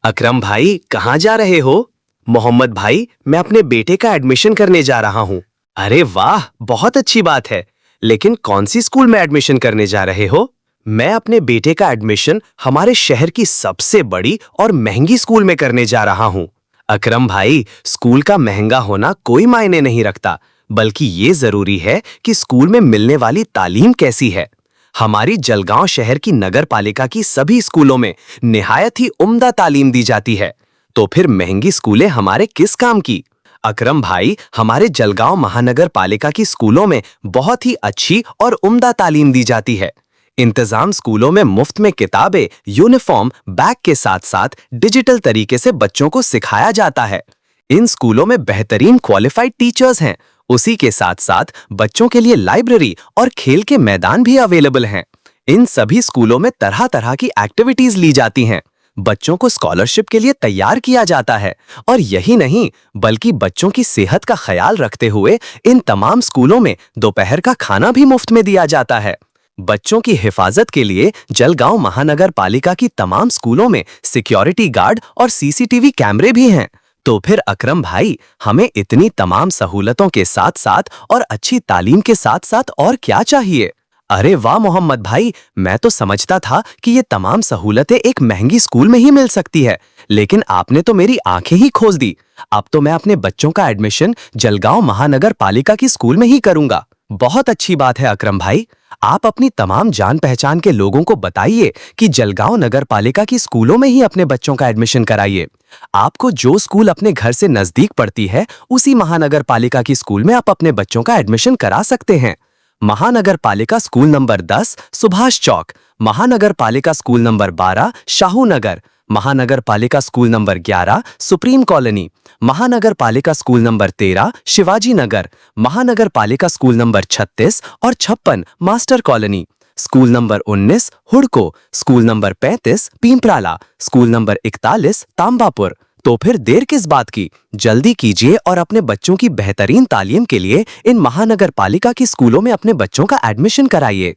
अकरम भाई, कहाँ जा रहे हो? मोहम्मद भाई, मैं अपने बेटे का एडमिशन करने जा रहा हूँ। अरे वाह, बहुत अच्छी बात है। लेकिन कौन सी स्कूल में एडमिशन करने जा रहे हो? मैं अपने बेटे का एडमिशन हमारे शहर की सबसे बड़ी और महंगी स्कूल में करने जा रहा हूँ। अकरम भाई, स्कूल का महंगा होना कोई मायने नहीं रखता, बल्कि ये जरूरी है कि स्कूल में मिलने वाली तालीम कैसी है। हमारी जलगांव शहर की नगर पालिका की सभी स्कूलों में निहायत ही उम्दा तालीम दी जाती है। तो फिर महंगी स्कूलें हमारे किस काम की? अकरम भाई, हमारे जलगांव महानगर पालिका की स्कूलों में बहुत ही अच्छी और उम्दा तालीम दी जाती है। इंतजाम स्कूलों में मुफ्त में किताबें, यूनिफॉर्म, बैग के साथ साथ डिजिटल तरीके से बच्चों को सिखाया जाता है। इन स्कूलों में बेहतरीन क्वालिफाइड टीचर्स हैं। उसी के साथ साथ बच्चों के लिए लाइब्रेरी और खेल के मैदान भी अवेलेबल हैं। इन सभी स्कूलों में तरह तरह की एक्टिविटीज ली जाती हैं। बच्चों को स्कॉलरशिप के लिए तैयार किया जाता है। और यही नहीं, बल्कि बच्चों की सेहत का ख्याल रखते हुए इन तमाम स्कूलों में दोपहर का खाना भी मुफ्त में दिया जाता है। बच्चों की हिफाजत के लिए जलगांव महानगर पालिका की तमाम स्कूलों में सिक्योरिटी गार्ड और सीसीटीवी कैमरे भी हैं। तो फिर अकरम भाई, हमें इतनी तमाम सहूलतों के साथ साथ और अच्छी तालीम के साथ साथ और क्या चाहिए? अरे वाह मोहम्मद भाई, मैं तो समझता था कि ये तमाम सहूलतें एक महंगी स्कूल में ही मिल सकती है, लेकिन आपने तो मेरी आंखें ही खोल दी। अब तो मैं अपने बच्चों का एडमिशन जलगांव महानगर पालिका की स्कूल में ही करूंगा। बहुत अच्छी बात है अकरम भाई। आप अपनी तमाम जान पहचान के लोगों को बताइए कि जलगांव नगर पालिका की स्कूलों में ही अपने बच्चों का एडमिशन कराइए। आपको जो स्कूल अपने घर से नजदीक पड़ती है, उसी महानगर पालिका की स्कूल में आप अपने बच्चों का एडमिशन करा सकते हैं। महानगर पालिका स्कूल नंबर 10 सुभाष चौक, महानगर पालिका स्कूल नंबर 12 शाहू नगर, महानगर पालिका स्कूल नंबर 11 सुप्रीम कॉलोनी, महानगर पालिका स्कूल नंबर 13 शिवाजी नगर, महानगर पालिका स्कूल नंबर 36 और 56 master colony, school number 19 Hudco, school number 35 Pimprala, school number 41 Tambapur. तो फिर देर किस बात की? जल्दी कीजिए और अपने बच्चों की बेहतरीन तालीम के लिए इन महानगर पालिका की स्कूलों में अपने बच्चों का एडमिशन कराइए।